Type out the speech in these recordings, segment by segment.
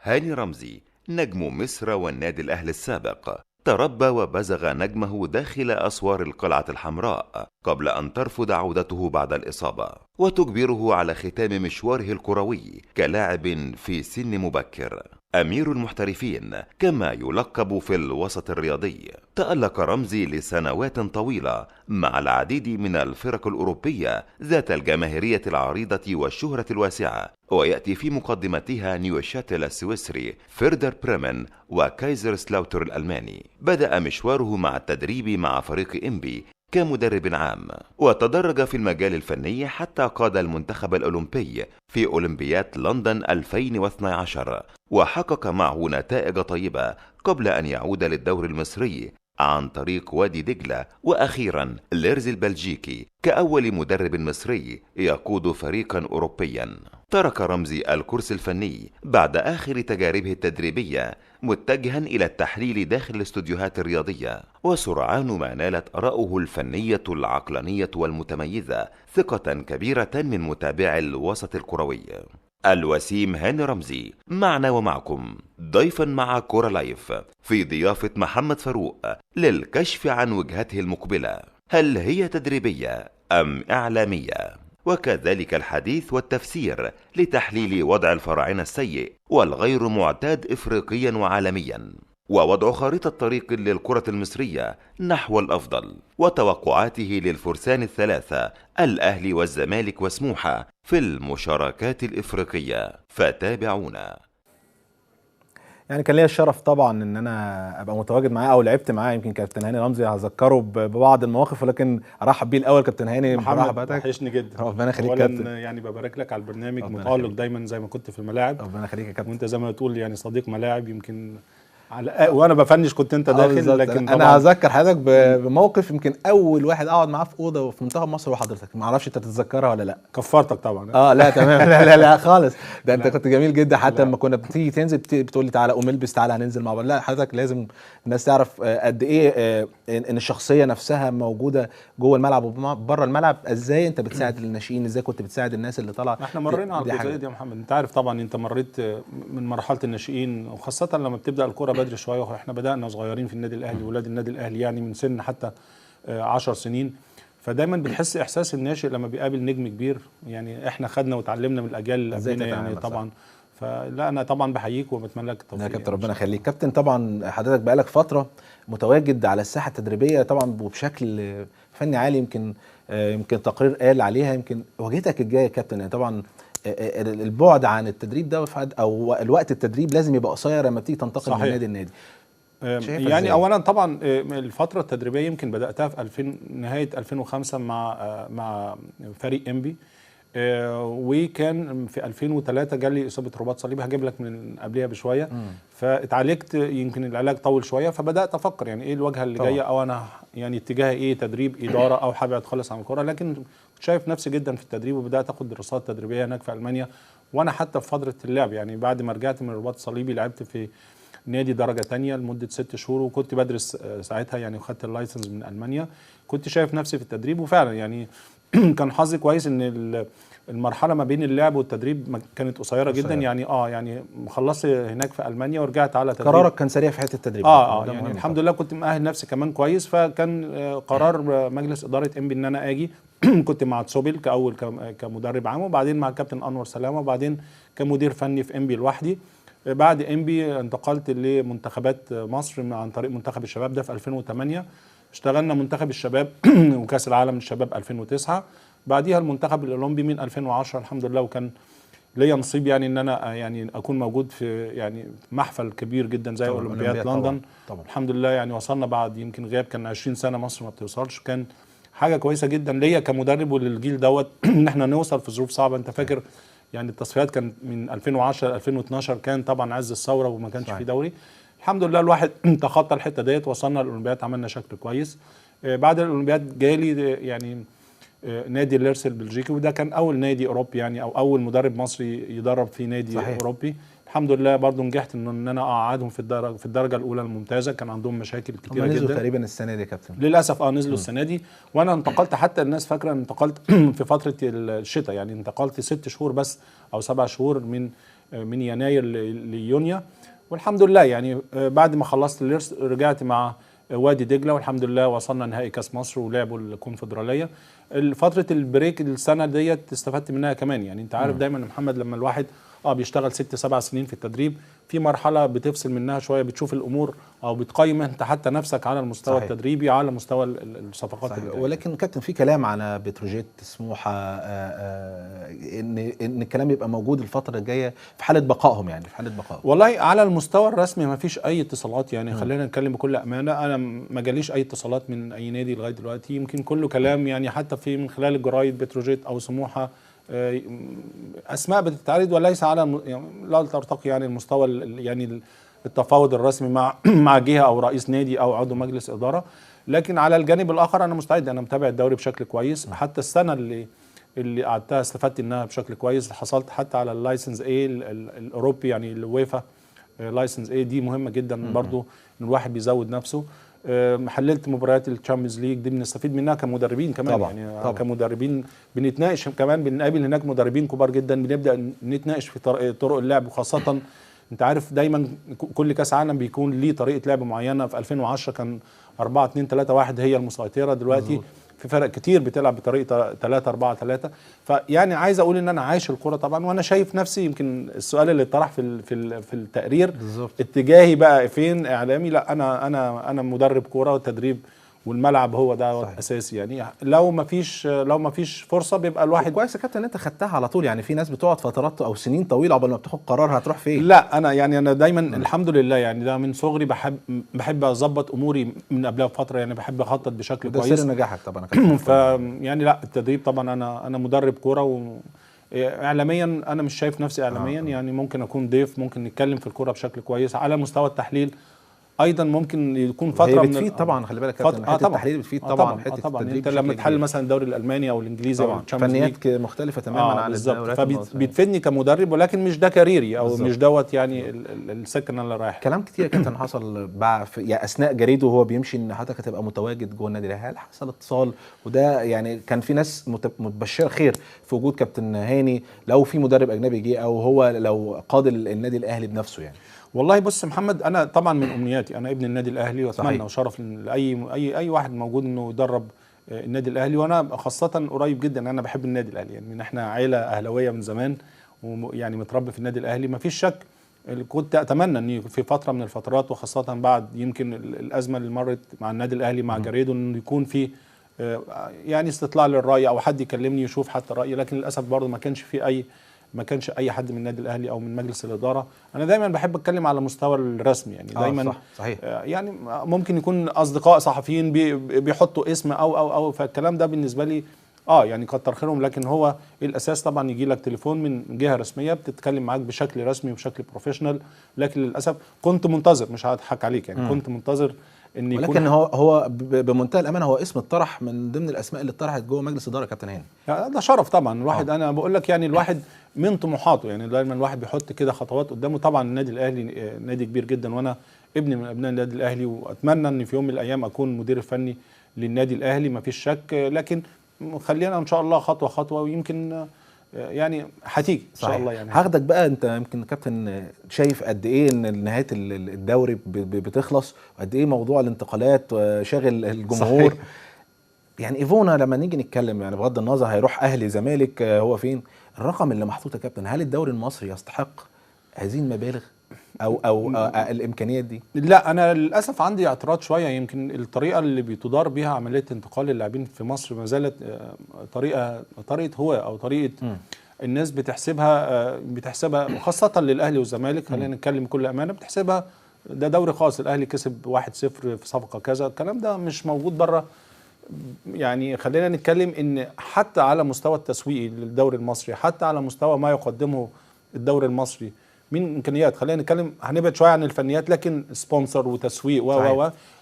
هاني رمزي نجم مصر والنادي الأهلي السابق تربى وبزغ نجمه داخل أسوار القلعة الحمراء قبل أن ترفض عودته بعد الإصابة وتجبره على ختام مشواره الكروي كلاعب في سن مبكر. أمير المحترفين كما يلقب في الوسط الرياضي، تألق رمزي لسنوات طويلة مع العديد من الفرق الأوروبية ذات الجماهيرية العريضة والشهرة الواسعة، ويأتي في مقدمتها نيوشاتل السويسري، فيردر بريمن، وكايزر سلاوتر الألماني. بدأ مشواره مع التدريب مع فريق إنبي كمدرب عام، وتدرج في المجال الفني حتى قاد المنتخب الأولمبي في أولمبياد لندن 2012 وحقق معه نتائج طيبة قبل أن يعود للدور المصري عن طريق وادي دجلة، وأخيرا ليرز البلجيكي كأول مدرب مصري يقود فريقا أوروبيا. ترك رمزي الكرسي الفني بعد آخر تجاربه التدريبية متجها إلى التحليل داخل الاستوديوهات الرياضية، وسرعان ما نالت آراؤه الفنية العقلانية والمتميزة ثقة كبيرة من متابعي الوسط الكروي. الوسيم هاني رمزي معنا ومعكم ضيفا مع كورة لايف في ضيافة محمد فاروق للكشف عن وجهته المقبلة، هل هي تدريبية أم إعلامية؟ وكذلك الحديث والتفسير لتحليل وضع الفراعنة السيء والغير معتاد إفريقيا وعالميا، ووضع خارطة طريق للكرة المصرية نحو الأفضل، وتوقعاته للفرسان الثلاثة الأهلي والزمالك وسموحة في المشاركات الإفريقية، فتابعونا. يعني كان ليا الشرف طبعا ان انا ابقى متواجد معاه او لعبت معاه. يمكن كابتن هاني رمزي هذكره ببعض المواقف، ولكن ارحب بيه الاول. كابتن هاني محمد وحشني جدا، ربنا يخليك كابتن. يعني ببارك لك على البرنامج، متالق دايما زي ما كنت في الملاعب. ربنا يخليك يا كابتن، وانت زي ما بتقول يعني صديق ملاعب، يمكن وانا بفنش كنت انت داخل. لكن انا هذكر حضرتك بموقف يمكن اول واحد اقعد معاه في اوضه في منتخب مصر وحضرتك، ما اعرفش انت تتذكرها ولا لا. كفرتك طبعا. لا تمام. لا خالص، ده انت كنت جميل جدا. حتى لما كنا بتيجي تنزل بتقول لي تعالى قوم البس، تعالى هننزل مع بعض. لا حضرتك لازم الناس تعرف قد ايه ان الشخصيه نفسها موجوده جوه الملعب وبره الملعب. ازاي انت بتساعد الناشئين، ازاي كنت بتساعد الناس اللي طالعه. احنا مرينا على الجزئيه دي يا محمد. انت عارف طبعا، انت مريت من مرحله الناشئين، وخاصه لما بتبدا الكوره بدري شويه. واحنا بدانا صغيرين في النادي الاهلي، ولاد النادي الاهلي يعني من سن حتى 10 سنين. فدايما بتحس احساس الناشئ لما بيقابل نجم كبير. يعني احنا خدنا وتعلمنا من الاجيال اللي قبلنا يعني طبعا. فلا انا طبعا بحييك وبتمنى لك التوفيق. يا كابتن ربنا يخليك. كابتن طبعا حضرتك بقالك فتره متواجد على الساحه التدريبيه طبعا وبشكل فني عالي. يمكن تقرير قال عليها. يمكن واجهتك الجايه يا كابتن يعني طبعا البعد عن التدريب ده او الوقت التدريب لازم يبقى قصير لما بتيجي تنتقل من نادي لنادي. يعني اولا طبعا الفتره التدريبيه يمكن بداتها في نهايه 2005 مع فريق انبي، وكان في 2003 جالي اصابه رباط صليبي، هجيب لك من قبلها بشويه. فاتعالجت، يمكن العلاج طول شويه، فبدات افكر يعني ايه الواجهه اللي جايه، او انا يعني اتجاهي ايه، تدريب، اداره، او حابب اتخلص عن الكوره. لكن شايف نفسي جدا في التدريب، وبدات اخد دراسات تدريبيه هناك في المانيا. وانا حتى في فتره اللعب يعني بعد ما رجعت من الرباط الصليبي لعبت في نادي درجه ثانيه لمده 6 شهور، وكنت بدرس ساعتها يعني، وخدت اللايسنس من المانيا. كنت شايف نفسي في التدريب، وفعلا يعني كان حظي كويس ان المرحله ما بين اللعب والتدريب كانت قصيره جدا. يعني خلصت هناك في المانيا ورجعت على تدريب. قرارك كان سريع في حته التدريب. يعني الحمد لله كنت مؤهل نفسي كمان كويس. فكان قرار مجلس اداره انبي ان انا اجي. كنت مع تسوبل كاول كمدرب عام، وبعدين مع الكابتن انور سلامه، وبعدين كمدير فني في انبي لوحدي. بعد انبي انتقلت لمنتخبات مصر عن طريق منتخب الشباب ده في 2008. اشتغلنا منتخب الشباب وكاس العالم للشباب 2009. بعديها المنتخب الاولمبي من 2010 الحمد لله. وكان ليا نصيب يعني ان انا يعني اكون موجود في يعني محفل كبير جدا زي اولمبياد لندن. طبعا. الحمد لله يعني وصلنا بعد يمكن غياب كان 20 سنه مصر ما بتوصلش. كان حاجه كويسه جدا ليا كمدرب وللجيل دوت ان احنا نوصل في ظروف صعبه. انت فاكر يعني التصفيات كان من 2010 ل 2012 كان طبعا عز الثوره وما كانش في دوري. الحمد لله الواحد تخطى الحته ديت، وصلنا الاولمبياد، عملنا شكل كويس. بعد الاولمبياد جالي يعني نادي ليرس البلجيكي، وده كان اول نادي اوروبي يعني، او اول مدرب مصري يدرب في نادي صحيح. اوروبي. الحمد لله برضو نجحت ان انا اقعدهم في الدرجه الاولى الممتازه. كان عندهم مشاكل كتيره جدا. نزلوا تقريبا السنه دي يا كابتن للاسف. نزلوا السنه دي. وانا انتقلت، حتى الناس فاكره انتقلت في فتره الشتاء، يعني انتقلت 6 شهور بس او 7 شهور من من يناير ليونيو، والحمد لله يعني بعد ما خلصت اليرس رجعت مع وادي دجله، والحمد لله وصلنا نهائي كاس مصر ولعبوا الكونفدراليه. فتره البريك السنه ديت استفدت منها كمان، يعني انت عارف دايما يا محمد لما الواحد بيشتغل 6-7 سنين في التدريب، في مرحله بتفصل منها شويه، بتشوف الامور او بتقيم انت حتى نفسك على المستوى صحيح. التدريبي، على مستوى الصفقات صحيح. ولكن كابتن في كلام على بتروجيت سموحه ان الكلام يبقى موجود الفتره الجايه في حاله بقائهم، يعني في حاله بقائهم. والله على المستوى الرسمي ما فيش اي اتصالات، يعني خلينا نتكلم بكل امانه، انا ما جاليش اي اتصالات من اي نادي لغايه دلوقتي، يمكن كله كلام يعني حتى في من خلال الجرايد بتروجيت او سموحه اسماء بتتعرض وليس على يعني لا ترتقي يعني المستوى يعني التفاوض الرسمي مع مع جهه او رئيس نادي او عضو مجلس اداره. لكن على الجانب الاخر انا مستعد، انا متابع الدوري بشكل كويس، حتى السنه اللي قعدتها استفدت انها بشكل كويس، حصلت حتى على اللايسنس اي الاوروبي يعني الويفا لايسنس اي، دي مهمه جدا برضو ان الواحد بيزود نفسه. حللت مباريات الشامبيونز ليج دي بنستفيد منها كمدربين كمان طبعا. يعني طبعا. كمدربين بنتناقش كمان، بنقابل هناك مدربين كبار جدا، بنبدا نتناقش في طرق اللعب، وخاصه انت عارف دايما كل كاس عالم بيكون ليه طريقه لعب معينه. في 2010 كان 4-2-3-1 هي المسيطره، دلوقتي مزبوط. في فرق كتير بتلعب بطريقه 3-4-3. فيعني عايز اقول ان انا عايش الكوره طبعا، وانا شايف نفسي، يمكن السؤال اللي اتطرح في التقرير بالظبط. اتجاهي بقى فين اعلامي، لا انا مدرب كوره، والتدريب والملعب هو ده صحيح. اساسي، يعني لو ما فيش فرصه بيبقى الواحد. كويس يا كابتن ان انت خدتها على طول، يعني في ناس بتقعد فترات او سنين طويله قبل ما بتاخد قرار هتروح فين. لا انا دايما الحمد لله يعني ده من صغري بحب اظبط اموري من قبلها بفتره، يعني بحب اخطط بشكل ده كويس. سر نجاحك طبعا يا كابتن. ف يعني لا التدريب طبعا انا مدرب كوره، اعلاميا انا مش شايف نفسي اعلاميا، يعني ممكن اكون ضيف، ممكن نتكلم في الكوره بشكل كويس. على مستوى التحليل ايضا ممكن يكون فتره هي بتفيد طبعا، خلي بالك كابتن، حته التحليل بتفيد طبعا، حته طبعا التدريب انت لما بشكل تحلل كبير. مثلا الدوري الالماني او الانجليزي او الشامبيونز ليج فنيات مختلفه تماما عن بالظبط، الدوريات فبتفيدني كمدرب، ولكن مش ده كاريري او بالزبط. مش دوت يعني السكن اللي رايح. كلام كتير يا كابتن حصل يعني اثناء جريده وهو بيمشي ان حضرتك هتبقى متواجد جوه النادي الاهلي، هل حصل اتصال؟ وده يعني كان في ناس متبشره خير في وجود كابتن هاني لو في مدرب اجنبي جه، او هو لو قاد النادي الاهلي بنفسه يعني. والله بص محمد، انا طبعا من امنياتي انا ابن النادي الاهلي، واتمنى وشرف لاي اي واحد موجود انه يدرب النادي الاهلي، وانا خاصه قريب جدا، انا بحب النادي الاهلي، يعني احنا عائله اهلاويه من زمان، ويعني متربي في النادي الاهلي. ما فيش شك كنت اتمنى اني في فتره من الفترات، وخاصه بعد يمكن الازمه اللي مرت مع النادي الاهلي مع جريده، انه يكون في يعني استطلاع للراي او حد يكلمني يشوف حتى رايي، لكن للاسف برضه ما كانش اي حد من النادي الاهلي او من مجلس الاداره. انا دايما بحب اتكلم على المستوى الرسمي، يعني دايما صح. صحيح. يعني ممكن يكون اصدقاء صحفيين بيحطوا اسم او فالكلام ده بالنسبه لي يعني كتر خيرهم، لكن هو الاساس طبعا يجي لك تليفون من جهه رسميه بتتكلم معاك بشكل رسمي وبشكل بروفيشنال. لكن للاسف كنت منتظر، مش هضحك عليك يعني كنت منتظر ان يكون، ولكن هو بمنتهى الامانه هو اسم اتطرح من ضمن الاسماء اللي اتطرحت جوه مجلس اداره كابتن هاني. ده شرف طبعا الواحد. انا بقول لك يعني الواحد من طموحاته، يعني دايما الواحد بيحط كده خطوات قدامه. طبعا النادي الاهلي نادي كبير جدا، وانا ابن من ابناء النادي الاهلي، واتمنى ان في يوم من الايام اكون مدير فني للنادي الاهلي، ما فيش شك. لكن خلينا ان شاء الله خطوه خطوه، ويمكن يعني هتيجي ان شاء الله. يعني هاخدك بقى، انت يمكن كابتن شايف قد ايه ان نهايه الدوري بتخلص، وقد ايه موضوع الانتقالات شاغل الجمهور. صحيح. يعني ايفونا لما نيجي نتكلم، يعني بغض النظر هيروح اهلي زمالك هو فين، الرقم اللي محطوط يا كابتن، هل الدوري المصري يستحق هذه المبالغ او الامكانيات دي؟ لا انا للاسف عندي اعتراض شويه. يمكن الطريقه اللي بتدار بها عمليه انتقال اللاعبين في مصر ما زالت طريقه هواة، او طريقه الناس بتحسبها خاصه للاهلي والزمالك. خلينا نتكلم بكل امانه، بتحسبها ده دوري خاص، الاهلي كسب 1-0 في صفقه كذا، الكلام ده مش موجود بره. يعني خلينا نتكلم ان حتى على مستوى التسويقي للدوري المصري، حتى على مستوى ما يقدمه الدوري المصري من امكانيات، خلينا نتكلم هنبعد شويه عن الفنيات، لكن سبونسر وتسويق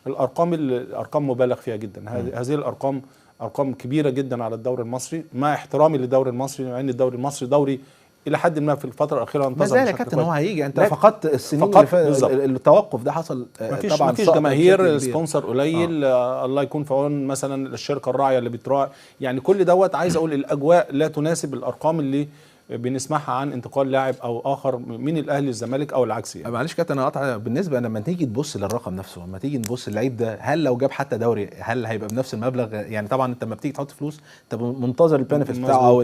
الارقام مبالغ فيها جدا. هذه الارقام ارقام كبيره جدا على الدوري المصري، مع احترامي للدوري المصري، مع ان الدوري المصري دوري الى حد ما في الفتره الاخيره انتظم. ما زال يا كابتن هو هيجي، انت فقدت السنين التوقف ده حصل طبعا، مفيش جماهير، سبونسر قليل، الله يكون في عون مثلا الشركه الراعيه اللي بتراعي، يعني كل دوت. عايز اقول الاجواء لا تناسب الارقام اللي بنسمعها عن انتقال لاعب او اخر من الاهلي للزمالك او العكس يعني. معلش كابتن انا قاطع، بالنسبه لما تيجي تبص للرقم نفسه، لما تيجي تبص اللعيب ده هل لو جاب حتى دوري هل هيبقى بنفس المبلغ؟ يعني طبعا انت لما بتيجي تحط فلوس انت منتظر البنفيت بتاعه او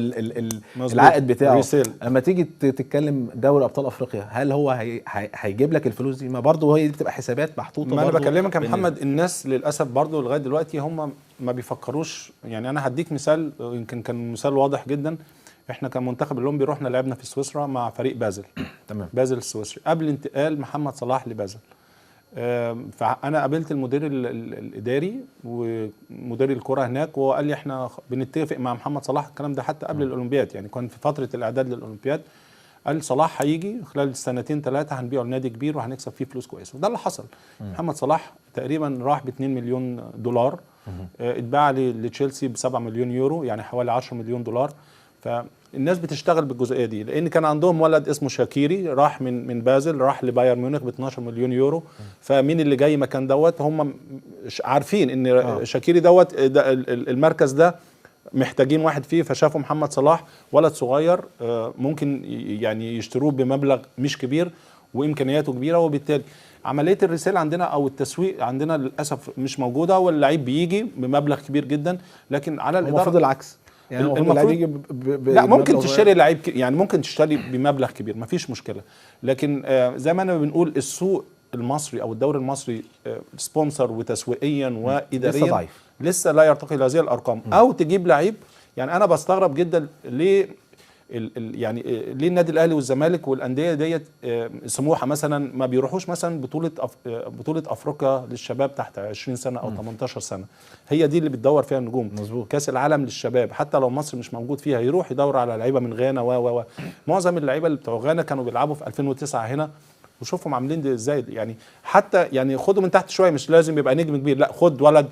العائد بتاعه. ريسيل. لما تيجي تتكلم دوري ابطال افريقيا هل هو هيجيب لك الفلوس دي؟ ما برضه هي دي بتبقى حسابات محطوطه. ما انا بكلمك يا محمد، الناس للاسف برضه لغايه دلوقتي هم ما بيفكروش. يعني انا هديك مثال يمكن كان مثال واضح جدا. احنا كمنتخب الاولمبي رحنا لعبنا في سويسرا مع فريق بازل. تمام. بازل السويسري قبل انتقال محمد صلاح لبازل. فانا قابلت المدير الاداري ومدير الكره هناك، وهو قال لي احنا بنتفق مع محمد صلاح. الكلام ده حتى قبل الاولمبياد، يعني كان في فتره الاعداد للاولمبياد. قال صلاح هيجي خلال سنتين 3 هنبيعه لنادي كبير وهنكسب فيه فلوس كويسه، وده اللي حصل. محمد صلاح تقريبا راح ب 2 مليون دولار، اتباع لتشيلسي ب 7 مليون يورو، يعني حوالي 10 مليون دولار. فالناس بتشتغل بالجزئيه دي، لان كان عندهم ولد اسمه شاكيري راح من بازل راح لبايرن ميونخ ب 12 مليون يورو. فمين اللي جاي مكان دوت؟ هم عارفين ان شاكيري دوت المركز ده محتاجين واحد فيه، فشافوا محمد صلاح ولد صغير ممكن يعني يشتروه بمبلغ مش كبير وامكانياته كبيره، وبالتالي عمليه الرسالة عندنا او التسويق عندنا للاسف مش موجوده، واللعيب بيجي بمبلغ كبير جدا. لكن على الاداره المفروض العكس، يعني المفروض يجي لا ممكن تشتري لعيب يعني ممكن تشتري بمبلغ كبير مفيش مشكله. لكن زي ما انا بنقول السوق المصري او الدوري المصري سبونسر وتسويقيا واداريا لسه لا يرتقي لهذه الارقام. او تجيب لعيب، يعني انا بستغرب جدا ليه يعني ليه النادي الاهلي والزمالك والانديه ديت سموحه مثلا ما بيروحوش مثلا بطوله افريقيا للشباب تحت 20 سنه او 18 سنه. هي دي اللي بتدور فيها النجوم. مظبوط. كاس العالم للشباب حتى لو مصر مش موجود فيها يروح يدور على لعيبه من غانا معظم اللعيبه اللي بتوع غانا كانوا بيلعبوا في 2009 هنا، وشوفهم عاملين دي ازاي. يعني حتى يعني خدوا من تحت شويه، مش لازم يبقى نجم كبير، لا خد ولد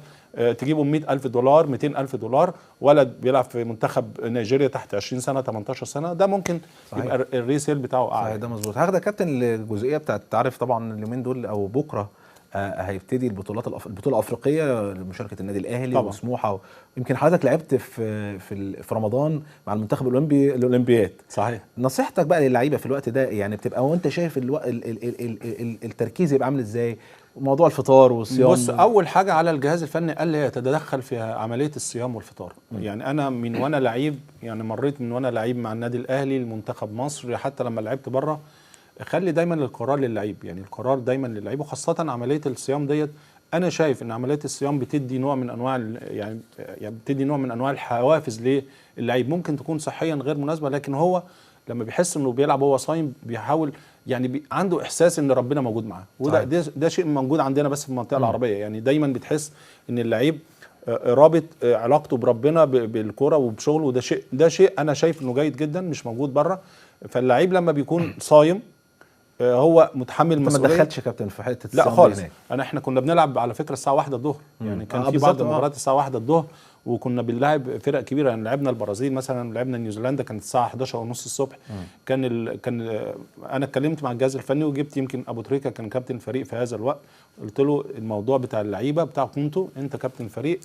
تجيبه 100,000 دولار 200,000 دولار، ولد بيلعب في منتخب نيجيريا تحت 20 سنة 18 سنة، ده ممكن صحيح. يبقى الريسيل بتاعه اعلى. ده مظبوط. هاخد يا كابتن الجزئيه بتاعت تعرف طبعا اليومين دول او بكره هيبتدي البطوله الافريقيه لمشاركه النادي الاهلي وسموحه، يمكن حضرتك لعبت في رمضان مع المنتخب الاولمبياد. صحيح. نصيحتك بقى للعيبه في الوقت ده يعني بتبقى وانت شايف التركيز يبقى عامل ازاي؟ موضوع الفطار والصيام. بص، اول حاجه على الجهاز الفني قال لي يتدخل في عمليه الصيام والفطار. يعني انا من وانا لعيب، يعني مريت من وانا لعيب مع النادي الاهلي لمنتخب مصر، حتى لما لعبت بره خلي دايما القرار للعيب، يعني القرار دايما للعيب، وخاصه عمليه الصيام ديت. انا شايف ان عمليه الصيام بتدي نوع من انواع يعني بتدي نوع من انواع الحوافز للعيب، ممكن تكون صحيا غير مناسبه، لكن هو لما بيحس انه بيلعب وهو صايم بيحاول يعني عنده احساس ان ربنا موجود معاه، وده ده شيء موجود عندنا بس في المنطقه العربيه. يعني دايما بتحس ان اللعيب رابط علاقته بربنا بالكوره وبشغله، وده شيء انا شايف انه جيد جدا مش موجود بره. فاللعيب لما بيكون صايم هو متحمل مسؤوليه. ما دخلتش كابتن في حته لا خالص. احنا كنا بنلعب على فكره الساعه 1 الظهر، يعني كان في بعض المباريات الساعه 1 الظهر، وكنا بنلعب فرق كبيره. يعني لعبنا البرازيل مثلا، لعبنا نيوزيلندا كانت الساعه 11 ونص الصبح. كان انا اتكلمت مع الجهاز الفني وجبت يمكن ابو تريكه كان كابتن الفريق في هذا الوقت، قلت له الموضوع بتاع اللعيبه بتاعكم انت كابتن الفريق،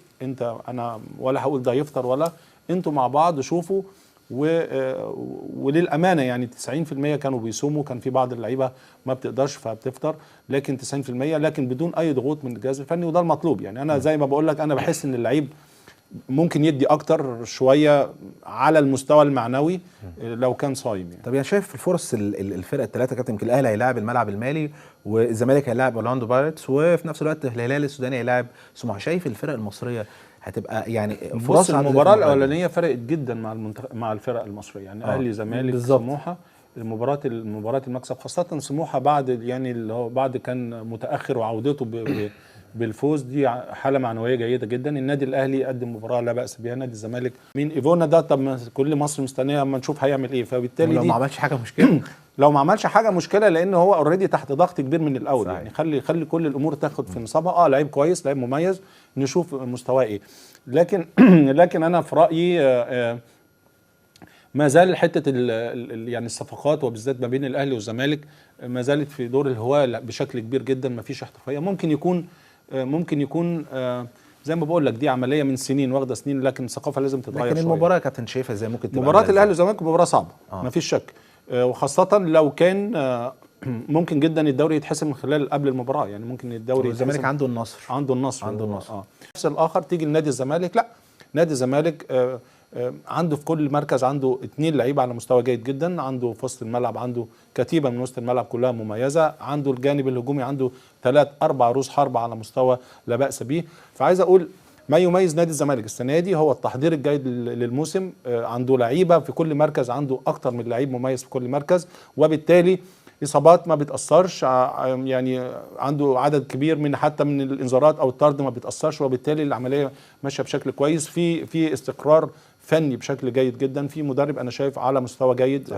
انا ولا هقول ده يفطر ولا انتوا مع بعض شوفوا. وللامانه يعني 90% كانوا بيصوموا، كان في بعض اللعيبه ما بتقدرش فبتفطر، لكن 90% لكن بدون اي ضغوط من الجهاز الفني، وده المطلوب. يعني انا زي ما بقول لك انا بحس ان اللعيب ممكن يدي اكتر شويه على المستوى المعنوي لو كان صايم يعني. طب يعني شايف الفرص الفرق الثلاثه كابتن؟ يمكن الاهلي هيلاعب الملعب المالي، والزمالك هيلاعب اورلاندو بايرتس، وفي نفس الوقت الهلال السوداني هيلاعب سموحه. شايف الفرق المصريه هتبقى يعني فرص؟ المباراه الاولانيه فرقت جدا مع الفرق المصريه، يعني اهلي زمالك سموحه، المباراه المكسب، خاصه سموحه بعد يعني اللي هو بعد كان متاخر وعودته بالفوز، دي حاله معنويه جيده جدا. النادي الاهلي قدم مباراه لا باس بها، نادي الزمالك من ايفونا ده طب كل مصر مستنيه اما نشوف هيعمل ايه، فبالتالي لو ما عملش حاجه مشكله لو ما عملش حاجه مشكله، لان هو اوريدي تحت ضغط كبير من الاول. صحيح. يعني خلي كل الامور تاخد في نصابها. لعيب كويس، لعيب مميز، نشوف مستواه ايه. لكن انا في رايي ما زال حته يعني الصفقات وبالذات ما بين الاهلي والزمالك ما زالت في دور الهواة بشكل كبير جدا، ما فيش احترافيه. ممكن يكون زي ما بقول لك دي عمليه من سنين واخده سنين، لكن الثقافه لازم تتغير لكن شوية. المباراه يا كابتن شايفها ازاي ممكن تبقى مباراه عاملة الاهلي إزاي؟ والزمالك مباراه صعبه ما فيش شك، وخاصه لو كان ممكن جدا الدوري يتحسم من خلال قبل المباراه، يعني ممكن الدوري والزمالك عنده النصر. عنده النصر النصر. نفس الاخر تيجي لنادي الزمالك، لا نادي الزمالك عنده في كل مركز عنده 2 لعيبه على مستوى جيد جدا، عنده في وسط الملعب عنده كتيبه من وسط الملعب كلها مميزه، عنده الجانب الهجومي عنده 3-4 رؤوس حربة على مستوى لا باس به. فعايز اقول ما يميز نادي الزمالك السنه دي هو التحضير الجيد للموسم، عنده لعيبه في كل مركز، عنده اكتر من لعيب مميز في كل مركز، وبالتالي اصابات ما بتاثرش، يعني عنده عدد كبير من حتى من الانذارات او الطرد ما بتاثرش، وبالتالي العمليه ماشيه بشكل كويس، في استقرار فني بشكل جيد جدا، في مدرب انا شايف على مستوى جيد.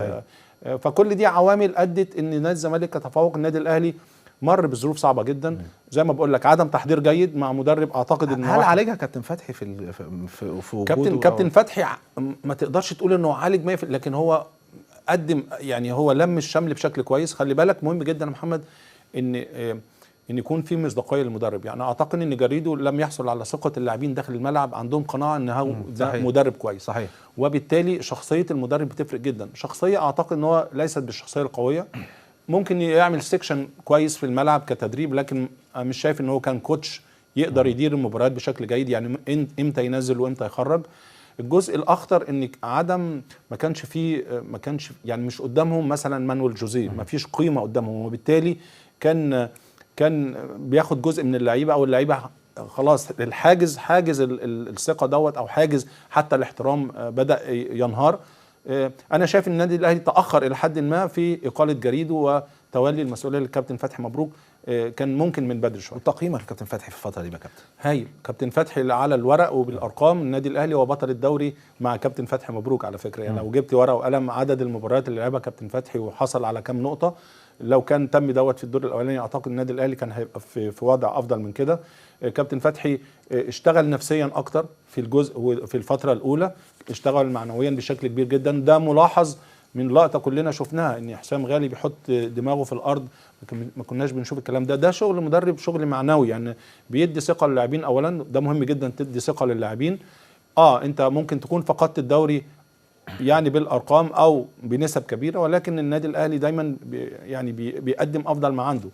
فكل دي عوامل ادت ان نادي الزمالك يتفوق. النادي الاهلي مر بظروف صعبه جدا، زي ما بقول لك عدم تحضير جيد مع مدرب اعتقد ان هل عالجها كابتن فتحي في وجوده؟ كابتن فتحي ما تقدرش تقول انه عالج 100%، لكن هو قدم، يعني هو لم الشمل بشكل كويس. خلي بالك مهم جدا يا محمد ان يكون في مصداقيه للمدرب، يعني اعتقد ان جريدو لم يحصل على ثقه اللاعبين داخل الملعب، عندهم قناعه ان هو ده مدرب كويس. صحيح. وبالتالي شخصيه المدرب بتفرق جدا، شخصيه اعتقد ان هو ليست بالشخصيه القويه، ممكن يعمل سيكشن كويس في الملعب كتدريب، لكن مش شايف ان هو كان كوتش يقدر يدير المباريات بشكل جيد، يعني امتى ينزل وامتى يخرج. الجزء الاخطر ان عدم ما كانش يعني مش قدامهم مثلا مانويل جوزيه، ما فيش قيمه قدامهم، وبالتالي كان بياخد جزء من اللعيبه، او اللعيبه خلاص حاجز الثقه دوت، او حاجز حتى الاحترام بدا ينهار. انا شايف ان النادي الاهلي تاخر الى حد ما في اقاله جريدو وتولي المسؤوليه للكابتن فتحي مبروك، كان ممكن من بدري شويه. وتقييمك للكابتن فتحي في الفتره دي بقى كابتن؟ هايل، كابتن فتحي على الورق وبالارقام النادي الاهلي هو بطل الدوري مع كابتن فتحي مبروك على فكره، يعني لو جبت ورقه وقلم عدد المباريات اللي لعبها كابتن فتحي وحصل على كام نقطه، لو كان تم دوت في الدور الاولاني اعتقد النادي الاهلي كان هيبقى في وضع افضل من كده. كابتن فتحي اشتغل نفسيا اكتر في الجزء في الفتره الاولى، اشتغل معنويا بشكل كبير جدا، ده ملاحظ من لقطه كلنا شفناها ان حسام غالي بيحط دماغه في الارض، ما كناش بنشوف الكلام ده شغل مدرب، شغل معنوي، يعني بيدي ثقه للاعبين. اولا ده مهم جدا تدي ثقه للاعبين. انت ممكن تكون فقدت الدوري يعني بالارقام او بنسب كبيره، ولكن النادي الاهلي دايما بيقدم افضل ما عنده.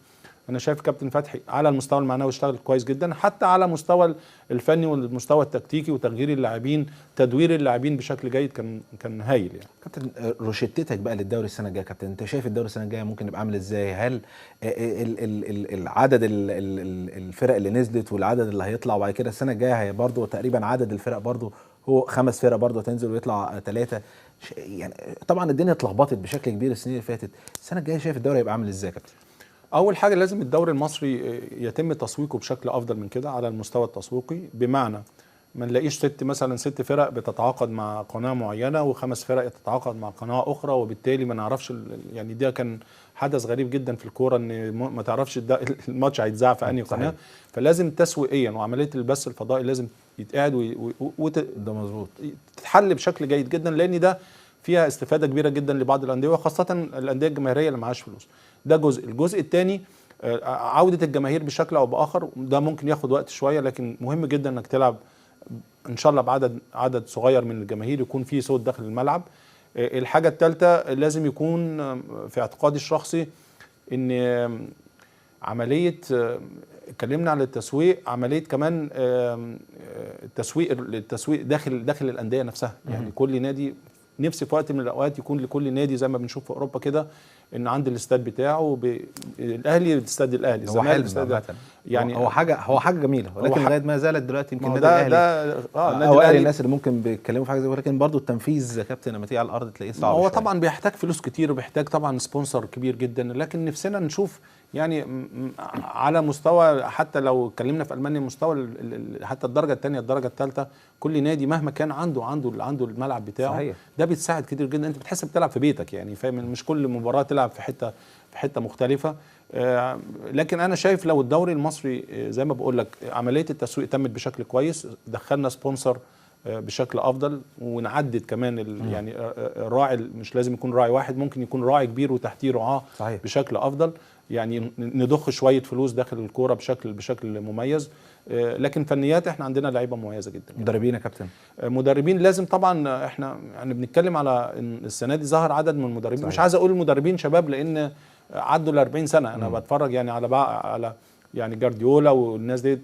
انا شايف كابتن فتحي على المستوى المعنوي اشتغل كويس جدا، حتى على المستوى الفني والمستوى التكتيكي وتغيير اللاعبين، تدوير اللاعبين بشكل جيد كان هايل يعني. كابتن روشتتك بقى للدوري السنه الجايه كابتن، انت شايف الدوري السنه الجايه ممكن يبقى عامل ازاي؟ هل العدد الفرق اللي نزلت والعدد اللي هيطلع، وبعد كده السنه الجايه هي برضه تقريبا عدد الفرق برضه هو 5 فرق برضه تنزل ويطلع 3، يعني طبعا الدنيا اتلخبطت بشكل كبير السنين اللي فاتت، السنه الجايه شايف الدوري هيبقى عامل ازاي يا كابتن؟ اول حاجه لازم الدوري المصري يتم تسويقه بشكل افضل من كده على المستوى التسويقي، بمعنى ما نلاقيش 6 فرق بتتعاقد مع قناه معينه و5 فرق تتعاقد مع قناه اخرى، وبالتالي ما نعرفش يعني ده كان حدث غريب جدا في الكوره، ان ما تعرفش الماتش هيتذاع في انهي قناه. فلازم تسويقيا وعمليه البث الفضائي لازم يتقعد ده مظبوط تتحل بشكل جيد جدا، لان ده فيها استفاده كبيره جدا لبعض الانديه، وخاصه الانديه الجماهيريه اللي معهاش فلوس. ده الجزء الثاني عوده الجماهير بشكل او باخر، ده ممكن ياخد وقت شويه، لكن مهم جدا انك تلعب ان شاء الله بعدد صغير من الجماهير، يكون في صوت داخل الملعب. الحاجه الثالثه لازم يكون في اعتقادي الشخصي ان عمليه، اتكلمنا على التسويق، عمليه كمان التسويق داخل الانديه نفسها، يعني كل نادي نفسي في وقت من الاوقات يكون لكل نادي زي ما بنشوف في اوروبا كده، ان عند الاستاد بتاعه الاهلي استاد الاهلي، الزمالك استاد، يعني هو حاجه جميله، ولكن لغايه ما زالت دلوقتي يمكن النادي الاهلي اوائل الناس اللي ممكن بيتكلموا في حاجه زي، ولكن برضه التنفيذ يا كابتن لما تيجي على الارض تلاقيه صعب. هو طبعا بيحتاج فلوس كتير وبيحتاج طبعا سبونسر كبير جدا، لكن نفسنا نشوف يعني على مستوى، حتى لو اتكلمنا في المانيا مستوى حتى الدرجه الثانيه الدرجه الثالثه، كل نادي مهما كان عنده الملعب بتاعه. صحيح. ده بيتساعد كتير جدا، انت بتحس بتلعب في بيتك، يعني فاهم، مش كل مباراه تلعب في حته مختلفه. لكن انا شايف لو الدوري المصري زي ما بقول لك عمليه التسويق تمت بشكل كويس، دخلنا سبونسر بشكل افضل، ونعدد كمان يعني الراعي مش لازم يكون راعي واحد، ممكن يكون راعي كبير وتحتيه رعاه بشكل افضل. يعني نضخ شويه فلوس داخل الكوره بشكل مميز. لكن فنيات احنا عندنا لعيبه مميزه جدا. مدربين يا كابتن؟ مدربين لازم طبعا، احنا يعني بنتكلم على ان السنه دي ظهر عدد من المدربين. صحيح. مش عايز اقول المدربين شباب لان عدوا ال 40 سنه. انا بتفرج يعني على يعني جارديولا والناس دي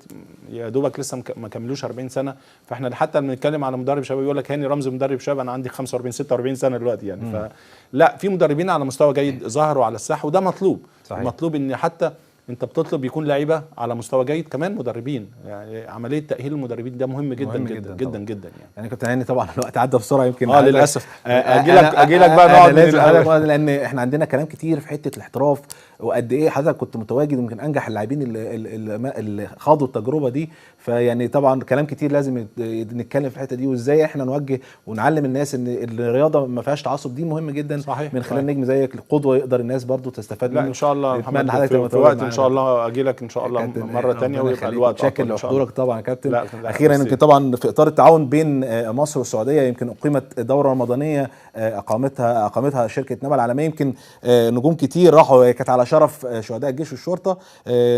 يا دوبك لسه ما كملوش 40 سنه. فاحنا حتى بنتكلم على مدرب شباب يقول لك هاني رمزي مدرب شباب، انا عندي 45 46 سنه دلوقتي يعني. فلا، في مدربين على مستوى جيد ظهروا على الساحه وده مطلوب. صحيح. مطلوب ان حتى انت بتطلب يكون لعيبه على مستوى جيد كمان مدربين. يعني عمليه تاهيل المدربين ده مهم جدا مهم جدا جدا جدا يعني كابتن هاني طبعا الوقت عدى بسرعه يمكن للاسف. اجي لك بقى نقعد لان احنا عندنا كلام كتير في حته الاحتراف وقد ايه حضرتك كنت متواجد ويمكن انجح اللاعبين اللي خاضوا التجربه دي. فيعني طبعا كلام كتير لازم نتكلم في الحته دي وازاي احنا نوجه ونعلم الناس ان الرياضه ما فيهاش تعصب. دي مهم جدا. صحيح. من خلال نجم زيك القدوه يقدر الناس برضو تستفاد منه. لا ان شاء الله نتمنى حضرتك في وقت ان شاء الله اجي لك ان شاء الله مره ثانيه ويبقى الوقت شكل لحضورك طبعا يا كابتن. اخيرا يمكن طبعا في اطار التعاون بين مصر والسعوديه يمكن اقيمت دوره رمضانيه اقامتها شركه نبأ العالميه. يمكن نجوم كتير راحوا، كانت على شرف شهداء الجيش والشرطه،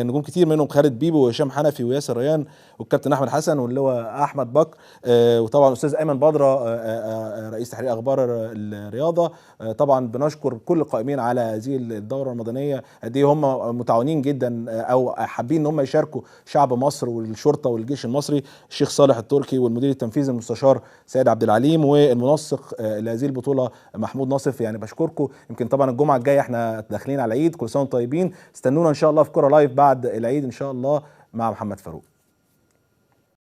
نجوم كتير منهم خالد بيبو وهشام حنفي وياسر ريان والكابتن احمد حسن واللواء احمد بكر، وطبعا الاستاذ ايمن بدره رئيس تحرير اخبار الرياضه. طبعا بنشكر كل القائمين على هذه الدوره الرمضانيه، قد ايه هم متعاونين جدا او حابين ان هم يشاركوا شعب مصر والشرطه والجيش المصري. الشيخ صالح التركي والمدير التنفيذي المستشار سيد عبد العليم والمنسق لهذه البطوله محمود ناصف. يعني بشكركم. يمكن طبعا الجمعه الجايه احنا داخلين على العيد، كل سنه وانتم طيبين. استنونا ان شاء الله في كوره لايف بعد العيد ان شاء الله مع محمد فاروق.